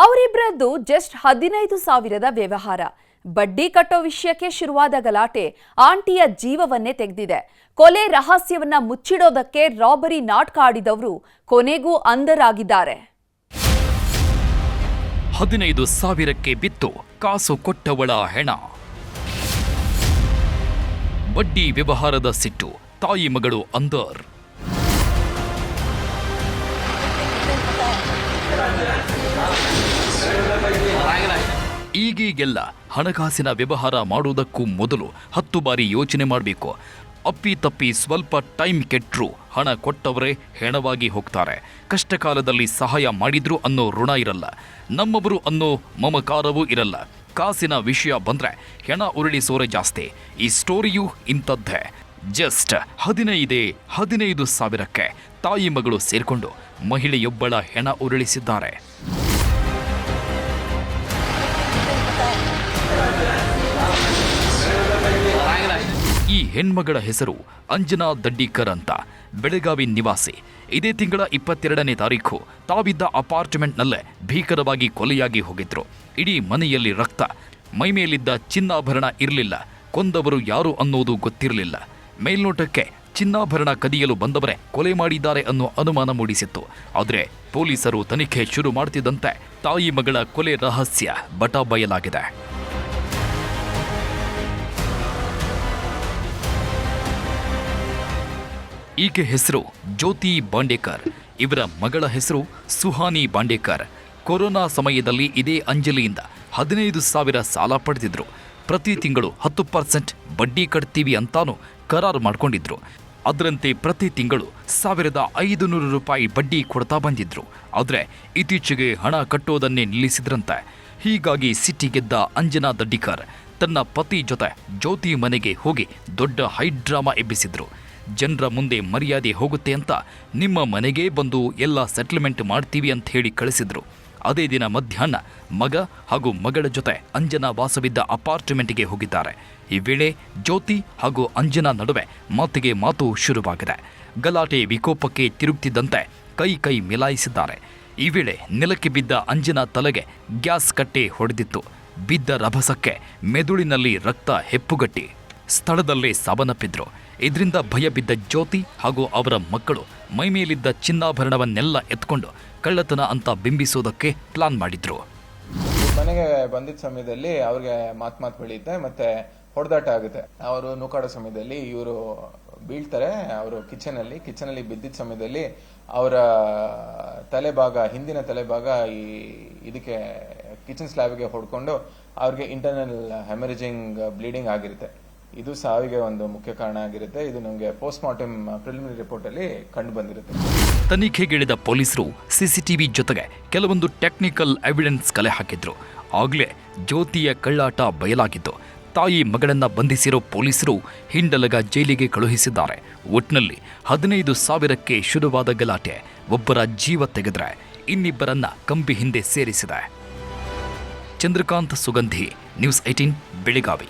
ಅವರಿಬ್ಬರದ್ದು just 15,000ದ ವ್ಯವಹಾರ. ಬಡ್ಡಿ ಕಟ್ಟೋ ವಿಷಯಕ್ಕೆ ಶುರುವಾದ ಗಲಾಟೆ ಆಂಟಿಯ ಜೀವವನ್ನೇ ತೆಗೆದಿದೆ. ಕೊಲೆ ರಹಸ್ಯವನ್ನ ಮುಚ್ಚಿಡೋದಕ್ಕೆ ರಾಬರಿ ನಾಟಕ ಆಡಿದವರು ಕೊನೆಗೂ ಅಂಧರಾಗಿದ್ದಾರೆ. 15,000ಕ್ಕೆ ಬಿತ್ತು ಕಾಸು ಕೊಟ್ಟವಳ ಹೆಣ. ಬಡ್ಡಿ ವ್ಯವಹಾರದ ಸಿಟ್ಟು, ತಾಯಿ ಮಗಳು ಅಂದರ್. ಈಗೀಗೆಲ್ಲ ಹಣಕಾಸಿನ ವ್ಯವಹಾರ ಮಾಡುವುದಕ್ಕೂ ಮೊದಲು 10 ಬಾರಿ ಯೋಚನೆ ಮಾಡಬೇಕು. ಅಪ್ಪಿತಪ್ಪಿ ಸ್ವಲ್ಪ ಟೈಮ್ ಕೆಟ್ಟರೂ ಹಣ ಕೊಟ್ಟವರೇ ಹೆಣವಾಗಿ ಹೋಗ್ತಾರೆ. ಕಷ್ಟಕಾಲದಲ್ಲಿ ಸಹಾಯ ಮಾಡಿದ್ರು ಅನ್ನೋ ಋಣ ಇರಲ್ಲ, ನಮ್ಮವರು ಅನ್ನೋ ಮಮಕಾರವೂ ಇರಲ್ಲ. ಕಾಸಿನ ವಿಷಯ ಬಂದ್ರೆ ಹೆಣ ಉರುಳಿಸೋರೆ ಜಾಸ್ತಿ. ಈ ಸ್ಟೋರಿಯೂ ಇಂಥದ್ದೇ. ಜಸ್ಟ್ 15,000ಕ್ಕೆ ತಾಯಿ ಮಗಳು ಸೇರ್ಕೊಂಡು ಮಹಿಳೆಯೊಬ್ಬಳ ಹೆಣ ಉರುಳಿಸಿದ್ದಾರೆ. ಈ ಹೆಣ್ಮಗಳ ಹೆಸರು ಅಂಜನಾ ದಡ್ಡಿಕರ್ ಅಂತ. ಬೆಳಗಾವಿ ನಿವಾಸಿ. ಇದೇ ತಿಂಗಳ 22ನೇ ತಾರೀಖು ತಾವಿದ್ದ ಅಪಾರ್ಟ್ಮೆಂಟ್ನಲ್ಲೇ ಭೀಕರವಾಗಿ ಕೊಲೆಯಾಗಿ ಹೋಗಿದ್ರು. ಇಡೀ ಮನೆಯಲ್ಲಿ ರಕ್ತ, ಮೈಮೇಲಿದ್ದ ಚಿನ್ನಾಭರಣ ಇರಲಿಲ್ಲ. ಕೊಂದವರು ಯಾರು ಅನ್ನೋದು ಗೊತ್ತಿರಲಿಲ್ಲ. ಮೇಲ್ನೋಟಕ್ಕೆ ಚಿನ್ನಾಭರಣ ಕದಿಯಲು ಬಂದವರೇ ಕೊಲೆ ಮಾಡಿದ್ದಾರೆ ಅನ್ನೋ ಅನುಮಾನ ಮೂಡಿಸಿತ್ತು. ಆದರೆ ಪೊಲೀಸರು ತನಿಖೆ ಶುರು ಮಾಡ್ತಿದ್ದಂತೆ ತಾಯಿ ಮಗಳ ಕೊಲೆ ರಹಸ್ಯ ಬಯಲಾಗಿದೆ. ಈಕೆ ಹೆಸರು ಜ್ಯೋತಿ ಬಾಂಡೇಕರ್. ಇವರ ಮಗಳ ಹೆಸರು ಸುಹಾನಿ ಬಾಂಡೇಕರ್. ಕೊರೋನಾ ಸಮಯದಲ್ಲಿ ಇದೇ ಅಂಜಲಿಯಿಂದ 15,000 ಸಾಲ ಪಡೆದಿದ್ರು. ಪ್ರತಿ ತಿಂಗಳು 10% ಬಡ್ಡಿ ಕಟ್ತೀವಿ ಅಂತಾನು ಕರಾರು ಮಾಡಿಕೊಂಡಿದ್ರು. ಅದರಂತೆ ಪ್ರತಿ ತಿಂಗಳು 1,500 ರೂಪಾಯಿ ಬಡ್ಡಿ ಕೊಡ್ತಾ ಬಂದಿದ್ರು. ಆದರೆ ಇತ್ತೀಚೆಗೆ ಹಣ ಕಟ್ಟೋದನ್ನೇ ನಿಲ್ಲಿಸಿದ್ರಂತೆ. ಹೀಗಾಗಿ ಸಿಟ್ಟಿಗೆದ್ದ ಅಂಜನಾ ದಡ್ಡಿಕರ್ ತನ್ನ ಪತಿ ಜೊತೆ ಜ್ಯೋತಿ ಮನೆಗೆ ಹೋಗಿ ದೊಡ್ಡ ಹೈಡ್ರಾಮಾ ಎಬ್ಬಿಸಿದ್ರು. ಜನರ ಮುಂದೆ ಮರ್ಯಾದೆ ಹೋಗುತ್ತೆ ಅಂತ ನಿಮ್ಮ ಮನೆಗೇ ಬಂದು ಎಲ್ಲ ಸೆಟಲ್ಮೆಂಟ್ ಮಾಡ್ತೀವಿ ಅಂತ ಹೇಳಿ ಕಳಿಸಿದ್ರು. ಅದೇ ದಿನ ಮಧ್ಯಾಹ್ನ ಮಗ ಹಾಗೂ ಮಗಳ ಜೊತೆ ಅಂಜನಾ ವಾಸವಿದ್ದ ಅಪಾರ್ಟ್ಮೆಂಟ್ಗೆ ಹೋಗಿದ್ದಾರೆ. ಈ ವೇಳೆ ಜ್ಯೋತಿ ಹಾಗೂ ಅಂಜನಾ ನಡುವೆ ಮಾತಿಗೆ ಮಾತು ಶುರುವಾಗಿದೆ. ಗಲಾಟೆ ವಿಕೋಪಕ್ಕೆ ತಿರುಗ್ತಿದ್ದಂತೆ ಕೈ ಮಿಲಾಯಿಸಿದ್ದಾರೆ. ಈ ವೇಳೆ ನೆಲಕ್ಕೆ ಬಿದ್ದ ಅಂಜನಾ ತಲೆಗೆ ಗ್ಯಾಸ್ ಕಟ್ಟೆ ಹೊಡೆದಿತ್ತು. ಬಿದ್ದ ರಭಸಕ್ಕೆ ಮೆದುಳಿನಲ್ಲಿ ರಕ್ತ ಹೆಪ್ಪುಗಟ್ಟಿ ಸ್ಥಳದಲ್ಲೇ ಸಾವನ್ನಪ್ಪಿದ್ರು. ಇದರಿಂದ ಭಯ ಬಿದ್ದ ಜ್ಯೋತಿ ಹಾಗೂ ಅವರ ಮಕ್ಕಳು ಮೈಮೇಲಿದ್ದ ಚಿನ್ನಾಭರಣವನ್ನೆಲ್ಲ ಎತ್ಕೊಂಡು ಕಳ್ಳತನ ಅಂತ ಬಿಂಬಿಸೋದಕ್ಕೆ ಪ್ಲಾನ್ ಮಾಡಿದ್ರು. ಮನೆಗೆ ಬಂದಿದ್ದ ಸಮಯದಲ್ಲಿ ಅವ್ರಿಗೆ ಮಾತು ಬೆಳೆಯುತ್ತೆ, ಮತ್ತೆ ಹೊಡೆದಾಟ ಆಗುತ್ತೆ. ಅವರು ನೂಕಾಡೋ ಸಮಯದಲ್ಲಿ ಇವರು ಬೀಳ್ತಾರೆ. ಅವರು ಕಿಚನಲ್ಲಿ ಬಿದ್ದಿದ್ದ ಸಮಯದಲ್ಲಿ ಅವರ ತಲೆಭಾಗ, ಹಿಂದಿನ ತಲೆಭಾಗ ಇದಕ್ಕೆ ಕಿಚನ್ ಸ್ಲ್ಯಾಬ್ಗೆ ಹೊಡ್ಕೊಂಡು ಅವ್ರಿಗೆ ಇಂಟರ್ನಲ್ ಹೆಮರೇಜಿಂಗ್ ಬ್ಲೀಡಿಂಗ್ ಆಗಿರುತ್ತೆ. ಇದು ಸಾವಿಗೆ ಒಂದು ಮುಖ್ಯ ಕಾರಣ ಆಗಿರುತ್ತೆ. ಇದು ನಮಗೆ ಪೋಸ್ಟ್ ಮಾರ್ಟಮ್ ಪ್ರಿಲಿಮಿನರಿ ರಿಪೋರ್ಟ್ ಅಲ್ಲಿ ಕಂಡು ಬಂದಿರುತ್ತೆ. ತನಿಖೆಗಿಳಿದ ಪೊಲೀಸರು ಸಿಸಿಟಿವಿ ಜೊತೆಗೆ ಕೆಲವೊಂದು ಟೆಕ್ನಿಕಲ್ ಎವಿಡೆನ್ಸ್ ಕಲೆ ಹಾಕಿದ್ರು. ಆಗ್ಲೇ ಜ್ಯೋತಿಯ ಕಳ್ಳಾಟ ಬಯಲಾಗಿದ್ದು. ತಾಯಿ ಮಗಳನ್ನ ಬಂಧಿಸಿರೋ ಪೊಲೀಸರು ಹಿಂಡಲಗ ಜೈಲಿಗೆ ಕಳುಹಿಸಿದ್ದಾರೆ. ಒಟ್ನಲ್ಲಿ 15,000ಕ್ಕೆ ಶುರುವಾದ ಗಲಾಟೆ ಒಬ್ಬರ ಜೀವ ತೆಗೆದ್ರೆ ಇನ್ನಿಬ್ಬರನ್ನ ಕಂಬಿ ಹಿಂದೆ ಸೇರಿಸಿದೆ. ಚಂದ್ರಕಾಂತ್ ಸುಗಂಧಿ, ನ್ಯೂಸ್ 18 ಬೆಳಗಾವಿ.